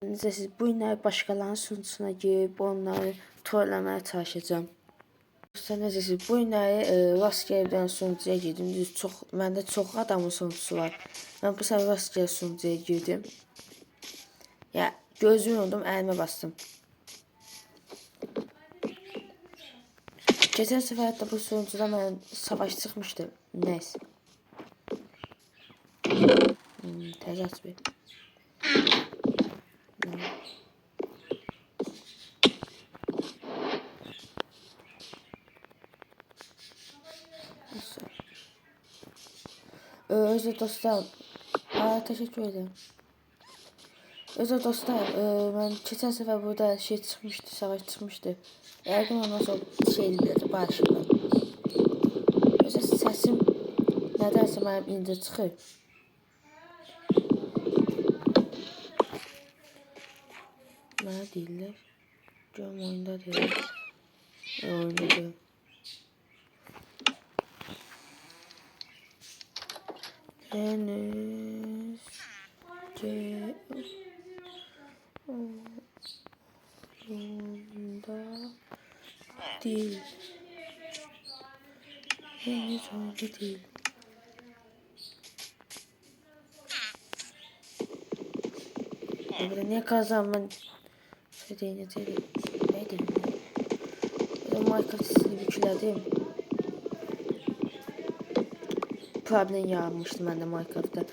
Siz bu günlər başqalarının sunucusuna girib onları trolləməyə çalışacağım. Necəsiz? Bu günləri rastgele bir sunucuya girdim. Məndə çox adamın sunucusu var. Mən bu səfər rastgele sunucuya girdim. Ya gözümü yumdum, əlimə bastım. Geçən səfər hətta bu sunucuda mən savaş çıxmışdı. Neyse. Təzə aç bir. Özür dostlar. Teşekkür ederim. Özür dostlar. Ben geçen sefer burada şey çıkmıştı, savaş çıkmıştı. Ergin ondan sonra şey dedi, başladı. Özür sesim nedense benim ince çıkıyor. Ne değiller? Görüm oyunda değil. Oyunda değil. Henüz oyunda değil. Henüz oyunda değil. Burada niye kazanmam? Söyleyeyim. Ne diyeyim? Minecraft'ı yükledim. Problem yaratmıştım ben de Minecraft'ta.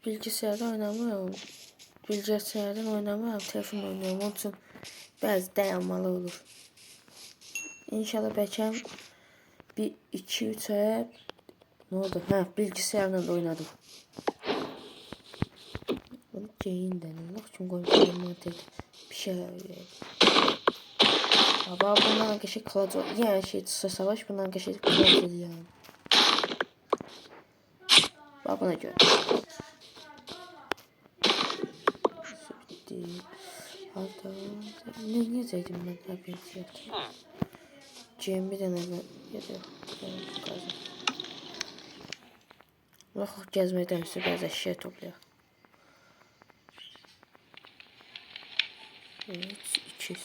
Bilgisayardan oynamıyorum. Bilgisayardan oynamıyorum. Telefonla oynuyorum. Onun için biraz dayanmalı olur. İnşallah belki bir 2-3 ay ne oldu? Ha, bilgisayarla da oynadım. Bunu geyin denir. Kim koyduğunu bir şeyler öyle. Baba bundan arkadaşlar kılıcı yani şey savaş bundan arkadaşlar kılıcı yani. Bak buna göre. Bitti. Hatta ne yazaydım ben hep yaptım. Cem bir tane yazıyor. Bak gezmeden üstü biraz eşya topluyor. Evet, ikisi.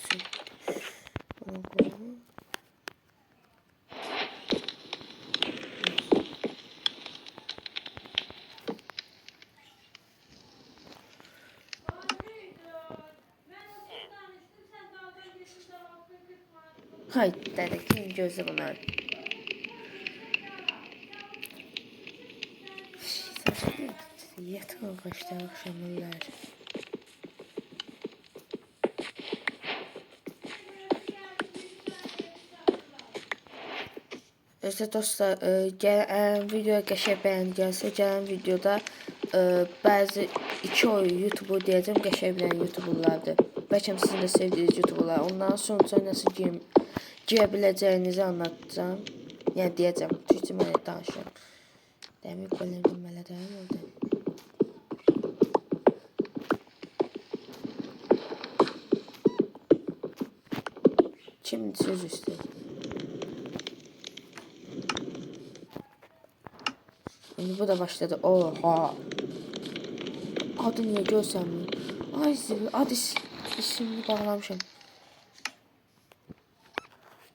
Haydi dedik gözle bunlar. Yatın kaçta akşamlar. İşte dostlar, videoya qəşəng bəyəndi gəlsə, gələn videoda bəzi iki oyun YouTube'u deyəcəm, qəşəng bilən YouTuberlardır. Bəlkə sizin də sevdiyiniz YouTuberlar. Onların sonuca nasıl girə biləcəyinizi anlatacağım. Yəni deyəcəm, çünki mən danışıram. Dəmir qoyularım mələ deyəm oldu. Kim söz üstü? Şimdi bu da başladı. Oha. Adı niye görsem? Ay adı ismini bağlamışım.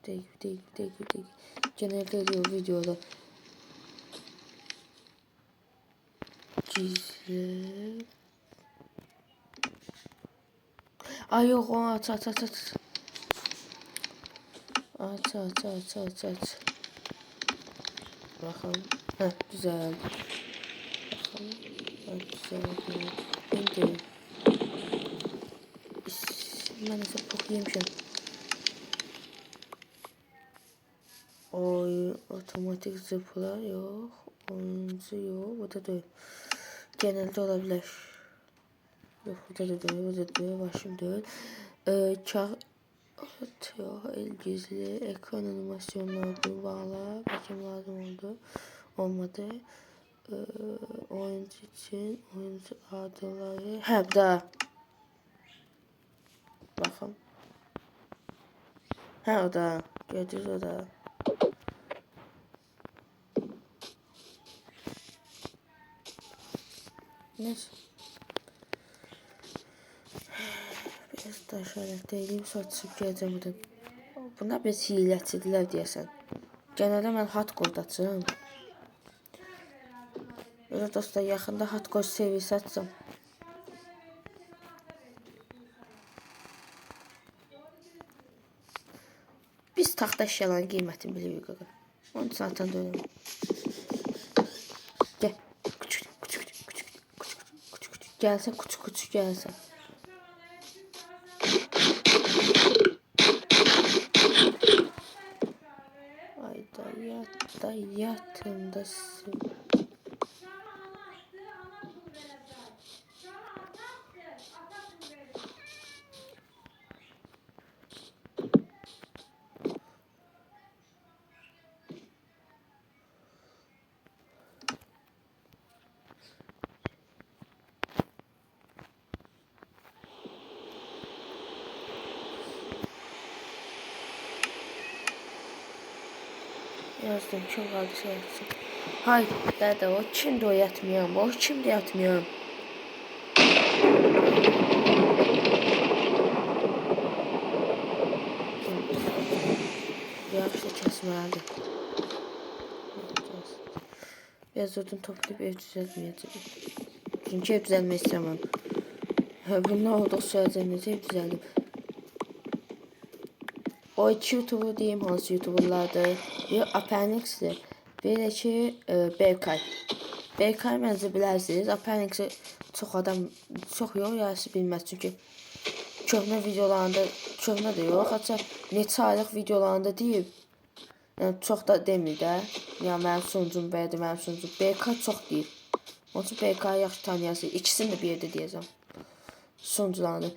Değil. Genelde ediyor videoda. Gizli. Ay yok onu aç. Aç. Bakalım. Heh, güzel. Bakalım. Güzel. Şimdi. Ben nasıl çok yemişim. Otomatik zıplar yok. Oyuncu yok. Bu da değil. Genelde olabilir. Yok, bu da değil. Bu da değil. Başım değil. Kağıt yok. El gizli. Ekran animasyonları bağla. Bakayım lazım oldu. Olmadı. Oyuncu için oyuncu adları. Hep daha. Bakın. Ha, o da. Gördünüz, o da. Neyse. Biraz da şöyle deyim, sonra çıxıb gələcəm buradan. Buna biz hiləçidirlər deyəsən. Genelde mən hardcore açıram. Böyle dostlar, yaxında hardcore seviyesi açsam. Biz taxta əşyaların qiymətini bilirik qaqa. Onu zaten da öyrəndim. Gəl. Küçük. Gəlsən, küçük gəlsən. Ayda yatında yazdım, çok aldı şey yapsın. Hayır dede, o kimdi, o yatmıyorum. O kimdi, yatmıyorum. Yaxşı kəsməlidir. Biraz odun toplayıb ev düzəltməyəcəm. Çünki ev düzəlmək istəməm. Bundan olduq sürəcəm, necə ev düzəldim. O iki YouTuber diyeyim, hansı YouTuberlardır. Bir Appendix'dir. Bir de ki Berkay. Berkay məncə bilərsiniz. Appendix'i çox adam, çox yox, yarısı bilməz. Çünki köhnə videolarında, köhnə də yox, hatta neçə aylıq videolarında deyib. Yəni çox da demir də. Ya mənim sunucum belədir, mənim sunucum. Berkay çox deyir. Onun üçün Berkay'ı yaxşı tanıyasınız. İkisini də bir yerdə deyəcəm. Sunucularını.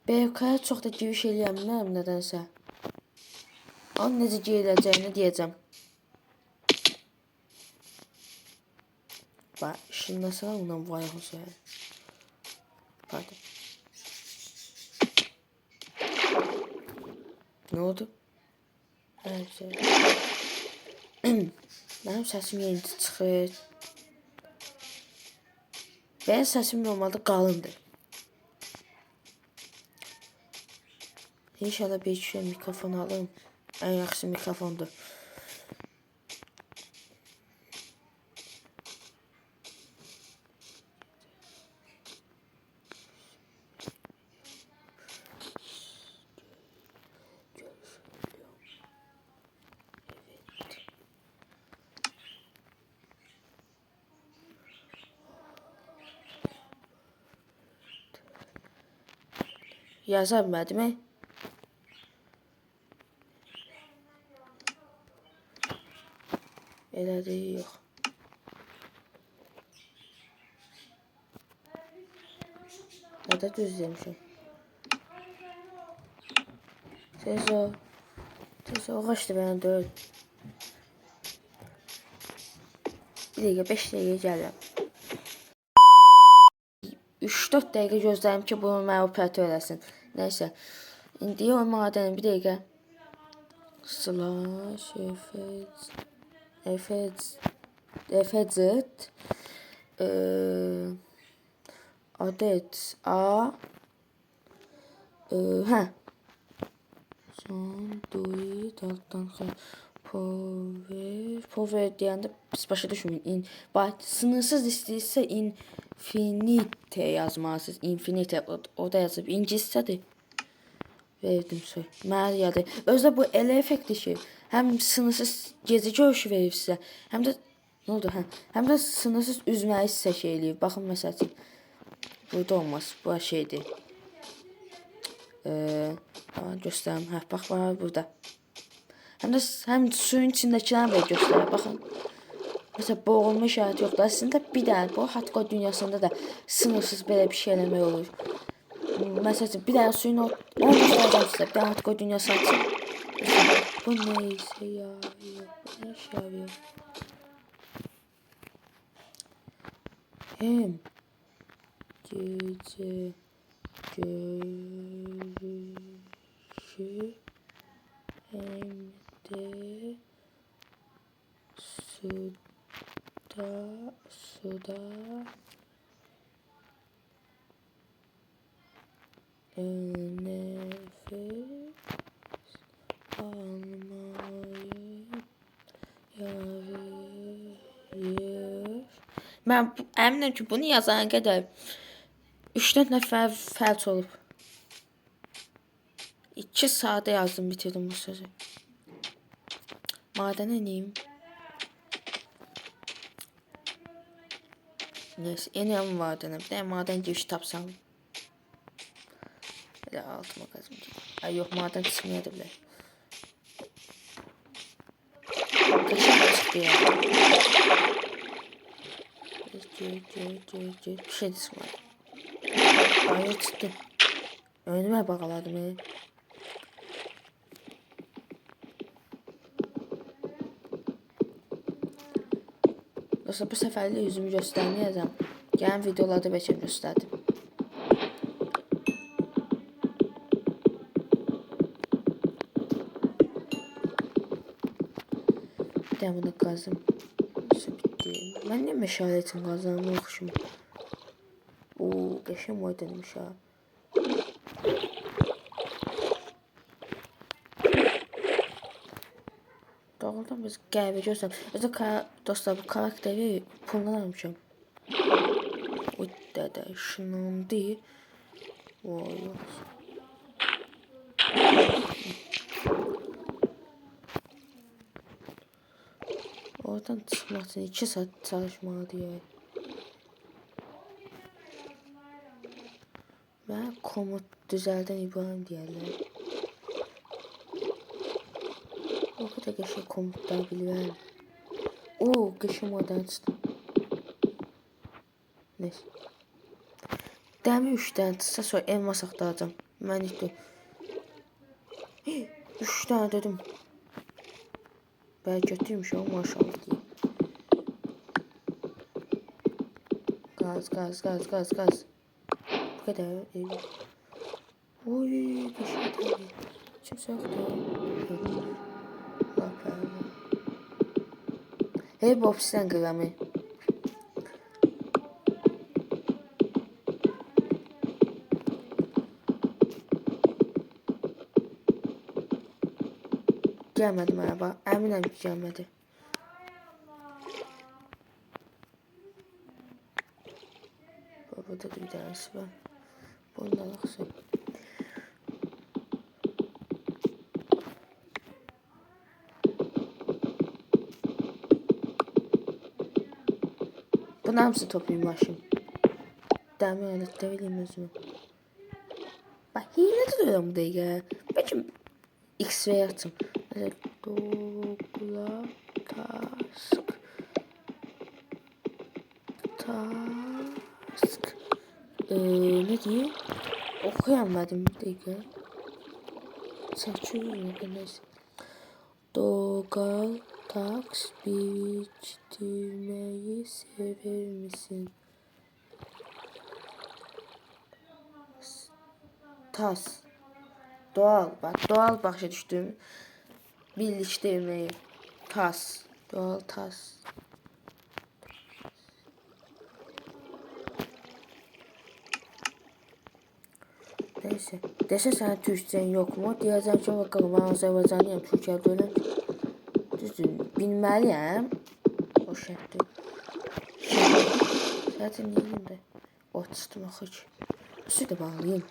Berkay'a çox da giriş eləyəmirəm nədənsə. Onun necə giriləcəyini deyəcəm. Bak, şimdi mesela ondan vay olsa. Pardon. Ne oldu? Her şey. Benim sesim yeni çıxır. Benim sesim normalde qalındır. İnşallah bir iki mikrofon alım. En yaxşı mikrofondur. Yaza bilmədim, mi? Elə deyil, yox. Ya da düz demişim. Tez o. O kaçtı bana, 4. Bir dəqiqə, 5 dəqiqə gəlirəm. 3-4 dəqiqə gözlərim ki, bunu mənə operatör eləsin. Neyse. İndi o madəni bir dəqiqə. Slash efecet adet a hə son duit alttan power deyəndə biz başa düşməyin. Bax, sınırsız istəyirsə infinite yazmalısınız. Infinite o da yazıb ingiliscədir. Verdim söz. Mənə yadı. Özdə bu elə effektdir ki, həm sınırsız gecə görüşü verir sizə, həm də nə oldu? Həm də sınırsız üzməyi sizə şey eləyir. Baxın məsəl üçün. Burada olmaz. Bu şeydir. Göstərim. Hə, bax var burada. Hem suyun içindekiler de gösterir. Bakın. Mesela boğulma işareti yoktur. Aslında bir dənə bu hardcore dünyasında da sınırsız belə bir şey eləmək olur. Mesela bir dənə suyun onu göstereceğim size. Bir dənə hardcore dünyası açın. Bu neyse ya. Bu ne şey abi. Hem gece görüşü hem de suda nefes almayı yarıyor. Ben eminim ki bunu yazana kadar 3-4 nəfər fəlç olub. 2 saate yazdım, bitirdim bu sözü. Maden ineyim. Neyse, ineyim madene. Bir de maden girişi tapsam. Böyle altıma kazım. Ay yok, maden çıkmıyor da bile. Kaçak çıktı ya. Bir şey de çıkmadı. Hayır, çıktı. Önüme bakaladım. Dostlar, bu seferlik yüzümü göstermeyeceğim. Gelen videolarda belki gösterdim. Bir de bunu kazdım. Bitti. Ben ne meşaletin kazanımı oxuşum. Oo, geçen var demiş ha. Doğrudan biz qəhvə görsəm. Özü dostlar, bu karakteri puldan almışam. O dədə şınandı. Vay. Oradan çıkmak için 2 saat çalışmalı diye. Ve komut düzelden İbrahim diyorlar. O kadar geçen komutlar biliyorum. Oo, geçen oradan çıktım. Neyse. Demir 3'ten çıksa sonra elmas aktaracağım. Ben işte 3 tane dedim. Ben kötüymüş ama maşallah diye. Gaz. Bu kadar. Oy, geçen tabii. Kimse yoktu. Bak abi. Hep ofisten kıramı. Gelmedi merhaba. Eminim ki gelmedi. Burada da bir tanesi var. Bundan aksın. Bunlar mısın toplayayım başım? Demir aletleri bileyim özümü. Bak hile tutuyorum da ya. Belki X-ray attım. Evet, Douglas Task. Ne diyor? Okuyamadım bir dakika. Seçiyorum neyse. Douglas Task biriktirmeyi sever misin? Tas. Doğal. Bak doğal başa düştüm. Birleştirmeyi. Tas. Doğal tas. Neyse. Dese sen Türkçen yok mu? Diyeceğim ki bakalım ben Azerbaycanlıyım. Türkiye'de öyle. Düzdür. Bilmeliyim. O şartı. Zaten değilim de. Otistim akıç. Üstü de bağlayayım.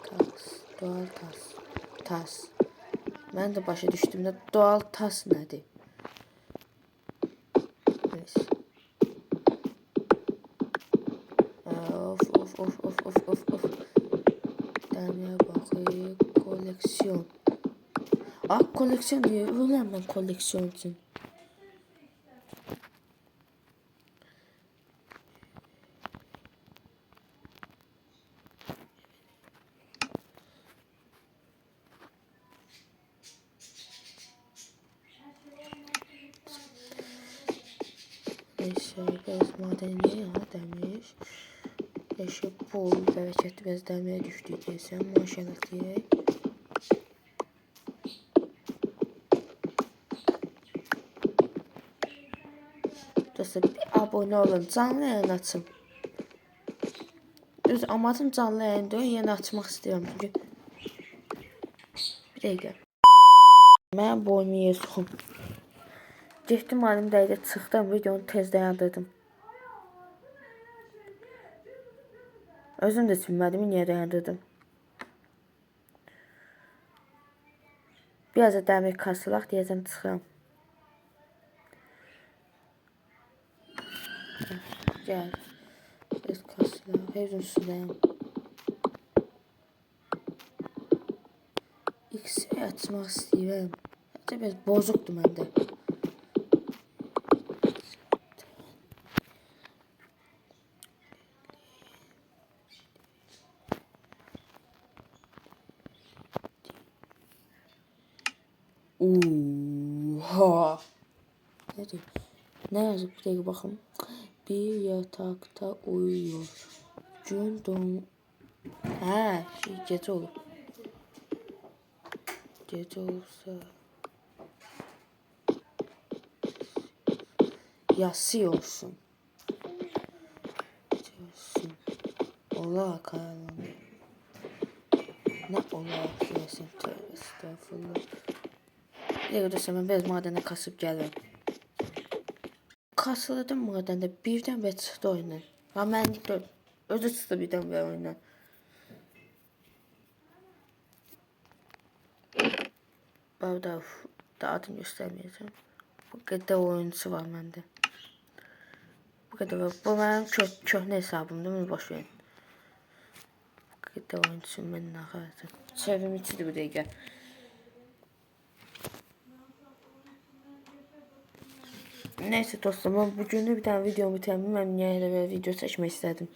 Tas. Doğal tas. Tas. Ben de başa düştüğümde doğal tas nedir? Neyse. Of. Demeye bakayım. Koleksiyon. Ak koleksiyon diyor. Ulan ben koleksiyoncu. Neyse bez madeni ya demiş. Yaşı bol bereketli bez demeye düştü desem maşallah diye. Dostlar bir abone olun. Canlı yayın açın. Düz amacım canlı yayında yeni açmaq istəyirəm. Çünki bir dəqiqə. Mən boynumu yedim. Getdim alim dəqiqə çıxdım. Videonu tez dayandırdım. Özüm də bilmədim niyə dayandırdım. Biraz da dəmir kasılaq deyəcəm çıxıram. Gel. Biraz kasılaq. Hepsini üstündəyim. X-ray açmaq istəyirəm. Hətta biraz bozukdur məndə. Oha. Ne yazıp bir dakika bakın. Bir yatakta uyuyor. Gün doğum. Ha, gece olur. Gece olsa. Yası olsun. Gece olsun. Allah karanlığı. Ne ola diyorsun? Tövbe estağfurullah. Bir dakika ben biraz madene kasıp gelirim. Kasıladım madende birden ve çıktı oyundan. Ha mən özü çıxdı birdən və oyundan. Burada da adını göstərməyəcəm. Bu qədər oyuncusu var məndə. Bu qədər var. Bu mənim köhnə hesabımdır. Bunu boş verin. Bu qədər oyuncusu mən nə xərcəm. Çevrim içidir bu dəqiqə. Neyse dostlar, ben bugün de bir tane videomu bitirdim. Ben niye hele böyle video çekmek istedim.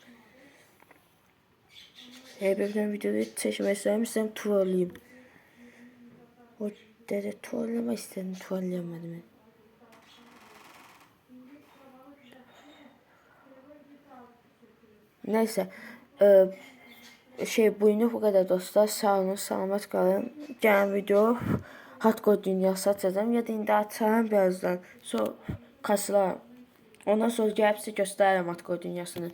Hele bir tane video çekmek istedim. İstedim trolleyim. O dede trollemek istedim. Trolleyemedim ben. Neyse. Bugünlük bu kadar dostlar. Sağ olun, salamat kalın. Gələn video hardcore dünyası açacağım. Ya da indi açarım birazdan. Sonra kasılarım. Ondan sonra gəlib sizə göstərirəm hardcore dünyasını.